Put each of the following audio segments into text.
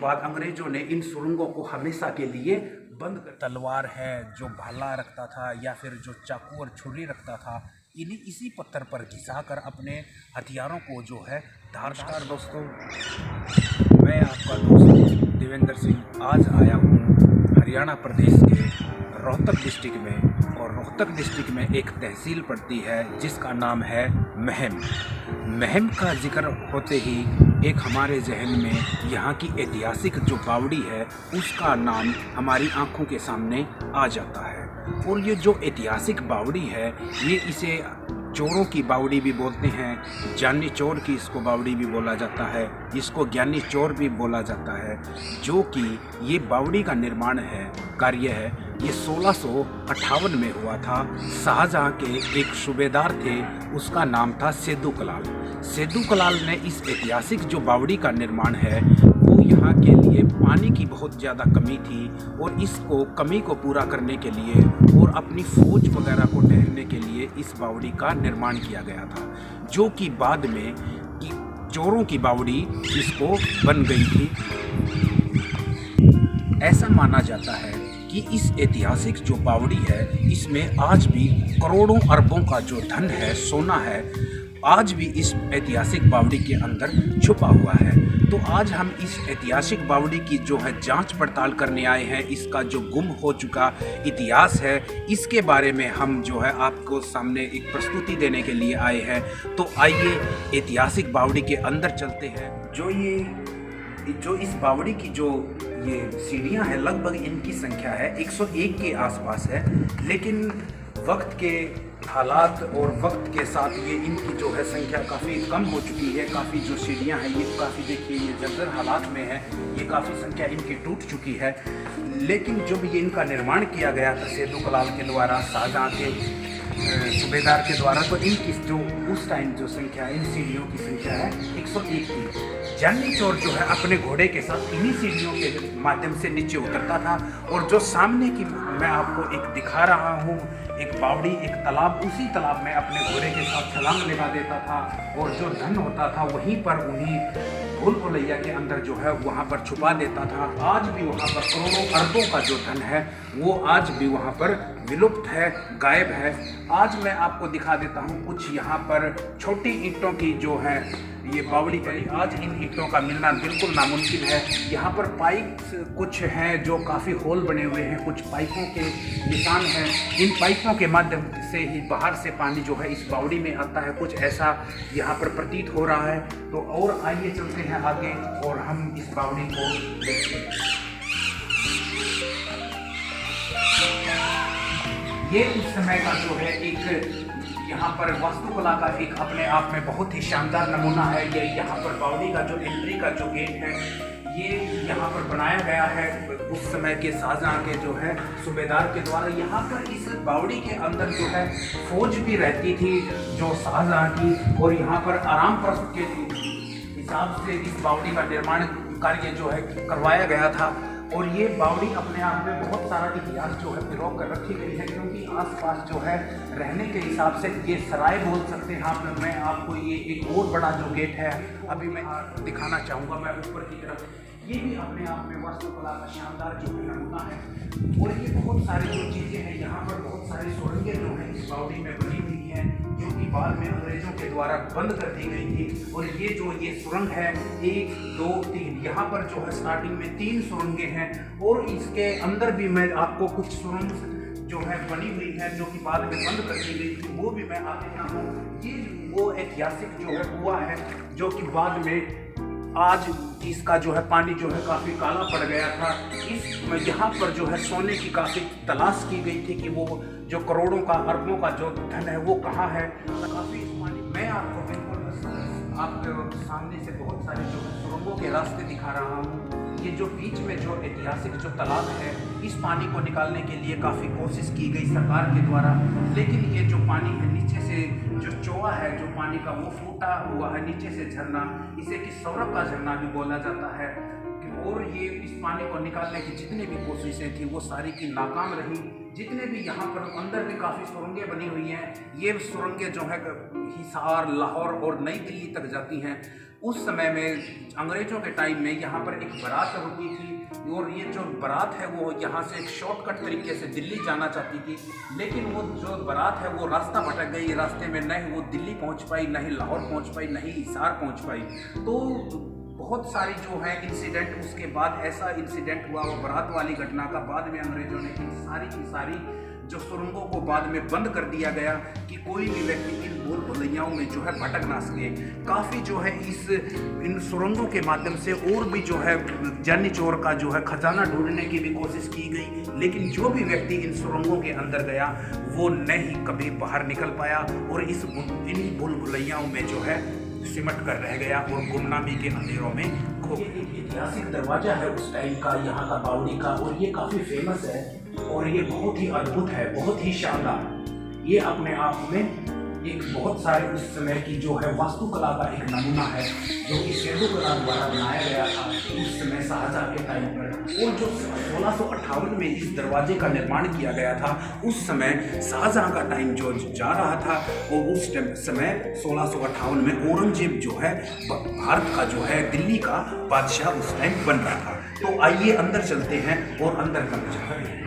बाद अंग्रेजों ने इन सुरंगों को हमेशा के लिए बंद कर। तलवार है जो भाला रखता था या फिर जो चाकू और छुरी रखता था, इन्हीं इसी पत्थर पर घिसाकर अपने हथियारों को जो है नमस्कार दोस्तों, मैं आपका दोस्त देवेंद्र सिंह आज आया हूँ हरियाणा प्रदेश के रोहतक डिस्ट्रिक्ट में। और रोहतक डिस्ट्रिक्ट में एक तहसील पड़ती है जिसका नाम है महम। महम का जिक्र होते ही एक हमारे जहन में यहाँ की ऐतिहासिक जो बावड़ी है उसका नाम हमारी आंखों के सामने आ जाता है। और ये जो ऐतिहासिक बावड़ी है ये इसे चोरों की बावड़ी भी बोलते हैं, जानी चोर की इसको बावड़ी भी बोला जाता है, इसको ज्ञानी चोर भी बोला जाता है। जो कि ये बावड़ी का निर्माण है, कार्य है, ये 1658 में हुआ था। शाहजहाँ के एक सूबेदार थे, उसका नाम था सेदू कलाल। सेदू कलाल ने इस ऐतिहासिक जो बावड़ी का निर्माण है वो यहाँ के लिए पानी की बहुत ज़्यादा कमी थी और इसको कमी को पूरा करने के लिए और अपनी फौज वगैरह को ठहरने के लिए इस बावड़ी का निर्माण किया गया था, जो कि बाद में चोरों की बावड़ी इसको बन गई थी। ऐसा माना जाता है कि इस ऐतिहासिक जो बावड़ी है इसमें आज भी करोड़ों अरबों का जो धन है, सोना है, आज भी इस ऐतिहासिक बावड़ी के अंदर छुपा हुआ है। तो आज हम इस ऐतिहासिक बावड़ी की जो है जांच पड़ताल करने आए हैं। इसका जो गुम हो चुका इतिहास है इसके बारे में हम जो है आपको सामने एक प्रस्तुति देने के लिए आए हैं। तो आइए ऐतिहासिक बावड़ी के अंदर चलते हैं। जो इस बावड़ी की जो ये सीढ़ियां हैं लगभग इनकी संख्या है 101 के आसपास है, लेकिन वक्त के हालात और वक्त के साथ ये इनकी जो है संख्या काफ़ी कम हो चुकी है। काफ़ी जो सीढ़ियाँ हैं ये काफ़ी, देखिए ये जर्जर हालात में है, ये काफ़ी संख्या इनकी टूट चुकी है। लेकिन जब ये इनका निर्माण किया गया था सेदू कलाल के द्वारा, शाहजहाँ के सूबेदार के द्वारा, तो इनकी जो उस टाइम जो संख्या, इन सीढ़ियों की संख्या है 101 की। जानी चोर जो है अपने घोड़े के साथ इन्हीं सीढ़ियों के माध्यम से नीचे उतरता था। और जो सामने की मैं आपको एक दिखा रहा हूँ, एक बावड़ी, एक तालाब, उसी तालाब में अपने घोड़े के साथ छलांग लगा देता था और जो धन होता था वहीं पर उन्हीं भूल भुलैया के अंदर जो है वहाँ पर छुपा देता था। आज भी वहाँ पर करोड़ों अरबों का जो धन है वो आज भी वहाँ पर विलुप्त है, गायब है। आज मैं आपको दिखा देता हूँ कुछ यहाँ पर छोटी ईंटों की जो है ये बावड़ी पड़ी। आज इन ईंटों का मिलना बिल्कुल नामुमकिन है। यहाँ पर पाइप कुछ हैं जो काफ़ी होल बने हुए हैं, कुछ पाइपों के निशान हैं। इन पाइपों के माध्यम से ही बाहर से पानी जो है इस बावड़ी में आता है, कुछ ऐसा यहाँ पर प्रतीत हो रहा है। तो और आइए चलते हैं आगे और हम इस बावड़ी को देखते हैं। ये उस समय का जो है एक यहाँ पर वास्तुकला का एक अपने आप में बहुत ही शानदार नमूना है। ये यहाँ पर बावड़ी का जो एंट्री का जो गेट है ये यहाँ पर बनाया गया है उस समय के शाहजहाँ के जो है सूबेदार के द्वारा। यहाँ पर इस बावड़ी के अंदर जो है फौज भी रहती थी जो शाहजहाँ की, और यहाँ पर आराम प्रस्त के हिसाब से इस बावड़ी का निर्माण कार्य जो है करवाया गया था। और ये बावड़ी अपने आप में बहुत सारा इतिहास जो है पिरो कर रखी गई है, क्योंकि आसपास जो है रहने के हिसाब से ये सराय बोल सकते हैं आप। मैं आपको ये एक और बड़ा जो गेट है अभी मैं दिखाना चाहूँगा, मैं ऊपर की तरफ। ये भी अपने आप में वास्तुकला का शानदार जो नमूना है। और ये बहुत सारी जो चीज़ें हैं यहाँ पर, बहुत सारी सुरंगें जो हैं इस बावड़ी में बनी हुई हैं, जो कि बाद में अंग्रेजों के द्वारा बंद कर दी गई थी। और ये सुरंग है 1, 2, 3, यहाँ पर जो है स्टार्टिंग में 3 सुरंगें हैं। और इसके अंदर भी मैं आपको कुछ सुरंग जो है बनी हुई है जो कि बाद में बंद कर दी गई थी, वो भी मैं आगे दिखाऊँ। ये वो ऐतिहासिक जो है हुआ है जो कि बाद में आज इसका जो है पानी जो है काफ़ी काला पड़ गया था। इस यहाँ पर जो है सोने की काफ़ी तलाश की गई थी कि वो जो करोड़ों का, अरबों का जो धन है वो कहाँ है। काफ़ी इस पानी मैं आपको बिल्कुल आपके सामने से बहुत सारे जो सुरंगों के रास्ते दिखा रहा हूँ। ये जो बीच में जो ऐतिहासिक जो तालाब है, इस पानी को निकालने के लिए काफ़ी कोशिश की गई सरकार के द्वारा, लेकिन ये जो पानी है नीचे से जो चौआ है जो पानी का वो फूटा हुआ है नीचे से झरना, इसे कि सौरभ का झरना भी बोला जाता है। और ये इस पानी को निकालने की जितनी भी कोशिशें थी वो सारी की नाकाम रही। जितने भी यहाँ पर अंदर भी काफ़ी सुरंगें बनी हुई हैं, ये सुरंगें जो है हिसार, लाहौर और नई दिल्ली तक जाती हैं। उस समय में अंग्रेज़ों के टाइम में यहाँ पर एक बारात रुकी थी और ये जो बारात है वो यहाँ से एक शॉर्टकट तरीके से दिल्ली जाना चाहती थी, लेकिन वो जो बारात है वो रास्ता भटक गई। रास्ते में न ही वो दिल्ली पहुँच पाई, न ही लाहौर पहुँच पाई, न ही हिसार पहुँच पाई। तो बहुत सारी जो है इंसिडेंट, उसके बाद ऐसा इंसिडेंट हुआ वो बारात वाली घटना का, बाद में अंग्रेज़ों ने इन सारी की सारी जो सुरंगों को बाद में बंद कर दिया गया कि कोई भी व्यक्ति इन भूल भुलैयाओं में जो है भटक ना सके। काफ़ी जो है इन सुरंगों के माध्यम से और भी जो है जानी चोर का जो है खजाना ढूंढने की भी कोशिश की गई, लेकिन जो भी व्यक्ति इन सुरंगों के अंदर गया वो न ही कभी बाहर निकल पाया और इन भूल भुलैयाओं में जो है सिमट कर रह गया और गुमनामी के अंधेरों में खो गया। ऐतिहासिक दरवाजा है उस टाइम का, यहाँ का बावड़ी का, और ये काफ़ी फेमस है और ये बहुत ही अद्भुत है, बहुत ही शानदार। ये अपने आप में एक बहुत सारे उस समय की जो है वास्तुकला का एक नमूना है, जो कि शेडो कला द्वारा बनाया गया था उस समय शाहजहाँ के टाइम पर। और जो 1658 में इस दरवाजे का निर्माण किया गया था, उस समय शाहजहाँ का टाइम जो जा रहा था, और उस समय 1658 में औरंगजेब जो है भारत का जो है दिल्ली का बादशाह उस टाइम बन रहा था। तो आइए अंदर चलते हैं और अंदर का नजारा देखते हैं।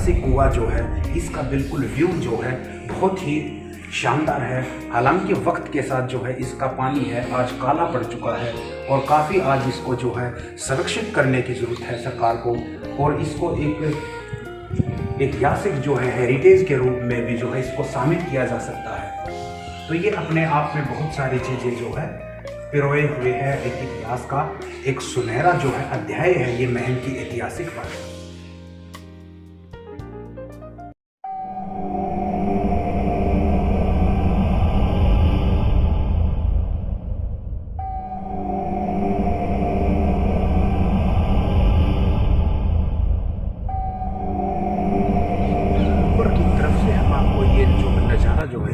कुआं जो है इसका बिल्कुल व्यू जो है बहुत ही शानदार है। हालांकि वक्त के साथ जो है इसका पानी है आज काला पड़ चुका है और काफ़ी आज इसको जो है संरक्षित करने की ज़रूरत है सरकार को, और इसको एक ऐतिहासिक जो है हेरिटेज के रूप में भी जो है इसको शामिल किया जा सकता है। तो ये अपने आप में बहुत सारी चीज़ें जो है पिरोए हुए है। एक इतिहास का एक सुनहरा जो है अध्याय है ये महल की ऐतिहासिक बात।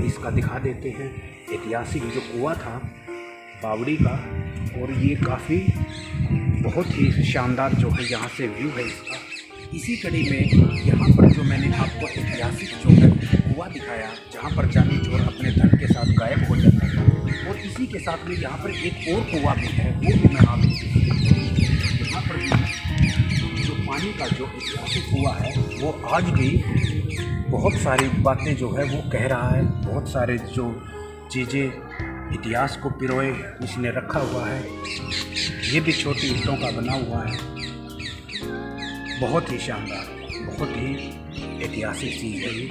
इसका दिखा देते हैं ऐतिहासिक जो कुआं था बावड़ी का, और ये काफ़ी बहुत ही शानदार जो है यहाँ से व्यू है इसका। इसी कड़ी में यहाँ पर जो मैंने आपको ऐतिहासिक जो है कुआं दिखाया जहाँ पर जानी चोर अपने धन के साथ गायब हो जाता था, और इसी के साथ में यहाँ पर एक और कुआं भी है, वो भी मैं आपको यहाँ पर जो पानी का जो ऐतिहासिक कुआं है वो आज भी बहुत सारी बातें जो है वो कह रहा है। बहुत सारे जो चीज़ें इतिहास को पिरोए इसने रखा हुआ है। ये भी छोटी ईंटों का बना हुआ है, बहुत ही शानदार, बहुत ही ऐतिहासिक चीज़ है ये।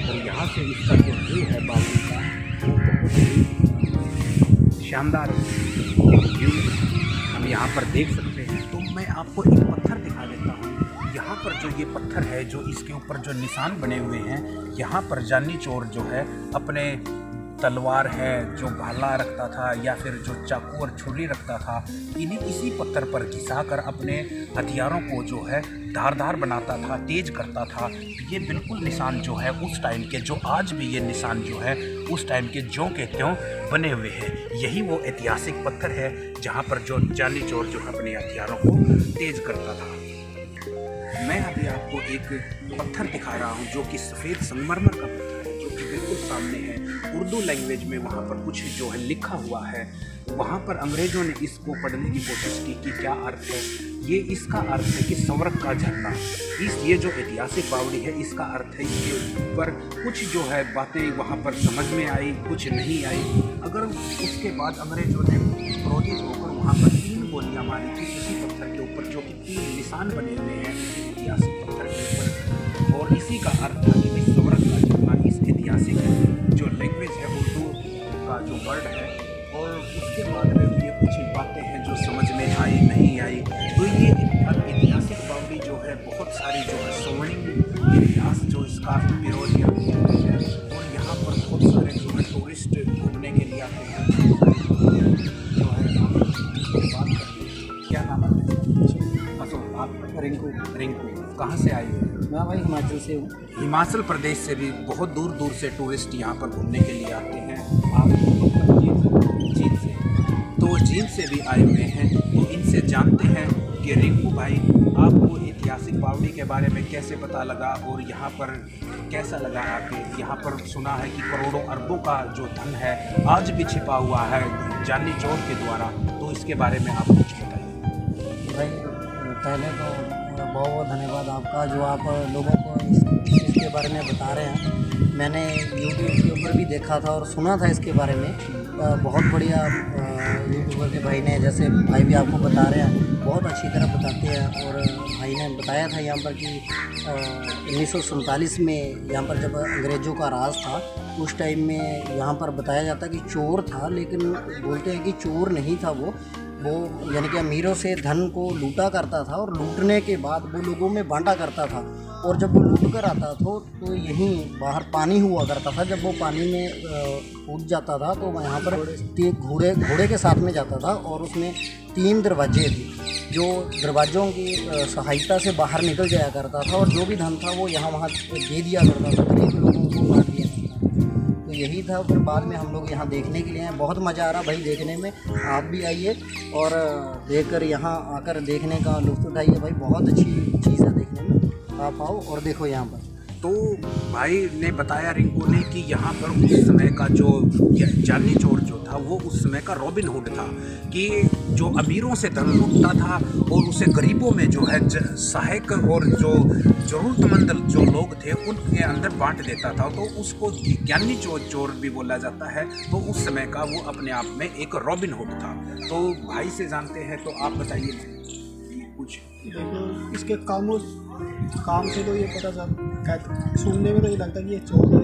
और यहाँ से इसका जो व्यू है बावड़ी का वो बहुत ही शानदार व्यू हम यहाँ पर देख सकते हैं। तो मैं आपको एक पत्थर दिखा देता हूँ। यहाँ पर जो ये पत्थर है, जो इसके ऊपर जो निशान बने हुए हैं, यहाँ पर जानी चोर जो है अपने तलवार है जो भाला रखता था या फिर जो चाकू और छुरी रखता था, इसी पत्थर पर घिसा कर अपने हथियारों को जो है धारदार बनाता था, तेज करता था। ये बिल्कुल निशान जो है उस टाइम के, जो आज भी ये निशान जो है उस टाइम के ज्यों के त्यों बने हुए हैं। यही वो ऐतिहासिक पत्थर है जहाँ पर जो जानी चोर जो अपने हथियारों को तेज करता था। मैं अभी आपको एक पत्थर दिखा रहा हूँ जो कि सफ़ेद संगमरमर का पत्थर है, जो कि बिल्कुल सामने है। उर्दू लैंग्वेज में वहाँ पर कुछ जो है लिखा हुआ है। वहाँ पर अंग्रेज़ों ने इसको पढ़ने की कोशिश की कि क्या अर्थ है। ये इसका अर्थ है कि संवरक का झरना। ये जो ऐतिहासिक बावड़ी है इसका अर्थ है ये पर कुछ जो है बातें वहाँ पर समझ में आई, कुछ नहीं आई। अगर उसके बाद अंग्रेज़ों ने क्रोधित होकर वहाँ पर 3 गोलियाँ मारी थी इसी पत्थर के ऊपर, जो कि 3 निशान बने हुए हैं ऐतिहासिक पत्थर के ऊपर। और इसी का अर्थ था कि संवरक का झरना इस ऐतिहासिक जो लैंग्वेज है उर्दू का जो वर्ड है। और उसके बाद में ये कुछ बातें हैं जो समझ में आई नहीं आई। तो ये ऐतिहासिक बावड़ी जो है बहुत सारी जो है स्वर्णिम इतिहास जो इसका पिरो दिया है। और यहाँ पर बहुत सारे जो है टूरिस्ट घूमने के लिए आते हैं। जो है बात करते हैं, क्या नाम है? आप रिंकू कहाँ से आए हो? मैं भाई हिमाचल से हूँ। हिमाचल प्रदेश से भी बहुत दूर दूर से टूरिस्ट यहाँ पर घूमने के लिए आते हैं। आप जींद से, तो जींद से भी आए हुए हैं, तो इनसे जानते हैं कि रिंकू भाई आपको ऐतिहासिक बावड़ी के बारे में कैसे पता लगा और यहाँ पर कैसा लगा आके। यहाँ पर सुना है कि करोड़ों अरबों का जो धन है आज भी छिपा हुआ है जानी चोर के द्वारा, तो इसके बारे में आप कुछ बताइए। भाई पहले तो बहुत बहुत धन्यवाद आपका जो आप लोगों को इसके बारे में बता रहे हैं। मैंने यूट्यूब के ऊपर भी देखा था और सुना था इसके बारे में। बहुत बढ़िया यूट्यूबर के भाई ने, जैसे भाई भी आपको बता रहे हैं, बहुत अच्छी तरह बताते हैं। और भाई ने बताया था यहाँ पर कि 1947 में यहाँ पर जब अंग्रेज़ों का राज था उस टाइम में यहाँ पर बताया जाता कि चोर था, लेकिन बोलते हैं कि चोर नहीं था वो यानी कि अमीरों से धन को लूटा करता था और लूटने के बाद वो लोगों में बांटा करता था। और जब वो लूट कर आता था तो यहीं बाहर पानी हुआ करता था। जब वो पानी में कूद जाता था तो यहाँ पर घोड़े के साथ में जाता था और उसमें 3 दरवाजे थे जो दरवाज़ों की सहायता से बाहर निकल जाया करता था और जो भी धन था वो यहाँ वहाँ दे दिया करता था, गरीब लोगों को बांट दिया करता था। तो यही था। फिर बाद में हम लोग यहाँ देखने के लिए आए। बहुत मज़ा आ रहा भाई देखने में। आप भी आइए और देखकर यहाँ आकर देखने का लुत्फ़ उठाइए भाई। बहुत अच्छी चीज़ है देखने में। आप आओ और देखो यहाँ पर। तो भाई ने बताया रिंकू ने कि यहाँ पर उस समय का जो जानी चोर जो था वो उस समय का रॉबिन हुड था, कि जो अमीरों से धन लूटता था और उसे गरीबों में जो है सहायक और जो ज़रूरतमंद जो लोग थे उनके अंदर बांट देता था, तो उसको ज्ञानी चोर भी बोला जाता है। तो उस समय का वो अपने आप में एक रॉबिन हुड था। तो भाई से जानते हैं, तो आप बताइए कुछ। देखो इसके काम से तो ये पता चल, सुनने में तो ये लगता है कि ये चोर है,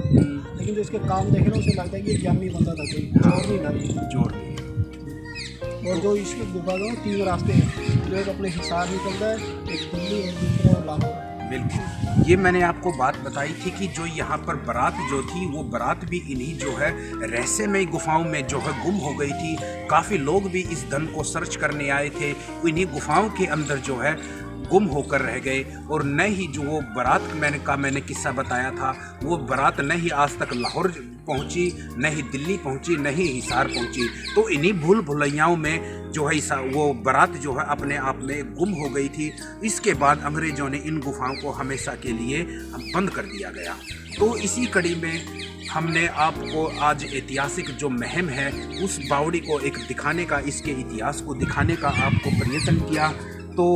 लेकिन जो इसके काम देखे ना उसे लगता है कि ये ज्ञानी बंदा था, कोई चोर नहीं था ये। चोर नहीं। और जो इसकी गुफा का 3 रास्ते हैं, जो एक अपने हिसार निकलता है, एक दिल्ली, एक दूसरा लाहौर। बिल्कुल, ये मैंने आपको बात बताई थी कि जो यहाँ पर बारात जो थी वो बारात भी इन्हीं जो है रहस्यमय गुफाओं में जो है गुम हो गई थी। काफ़ी लोग भी इस धन को सर्च करने आए थे, इन्हीं गुफाओं के अंदर जो है गुम होकर रह गए। और न ही जो वो बारात मैंने किस्सा बताया था, वो बारात न ही आज तक लाहौर पहुंची, न ही दिल्ली पहुंची, न ही हिसार पहुंची। तो इन्हीं भूल भुलैयाओं में जो है वो बारात जो है अपने आप में गुम हो गई थी। इसके बाद अंग्रेज़ों ने इन गुफाओं को हमेशा के लिए बंद कर दिया गया। तो इसी कड़ी में हमने आपको आज ऐतिहासिक जो महम है उस बावड़ी को एक दिखाने का, इसके इतिहास को दिखाने का आपको प्रयत्न किया। तो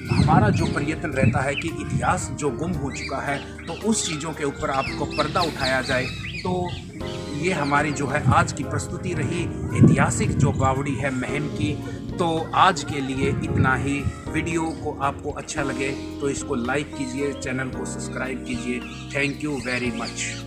हमारा जो प्रयत्न रहता है कि इतिहास जो गुम हो चुका है तो उस चीज़ों के ऊपर आपको पर्दा उठाया जाए। तो ये हमारी जो है आज की प्रस्तुति रही ऐतिहासिक जो बावड़ी है महम की। तो आज के लिए इतना ही। वीडियो को आपको अच्छा लगे तो इसको लाइक कीजिए, चैनल को सब्सक्राइब कीजिए। Thank you very much.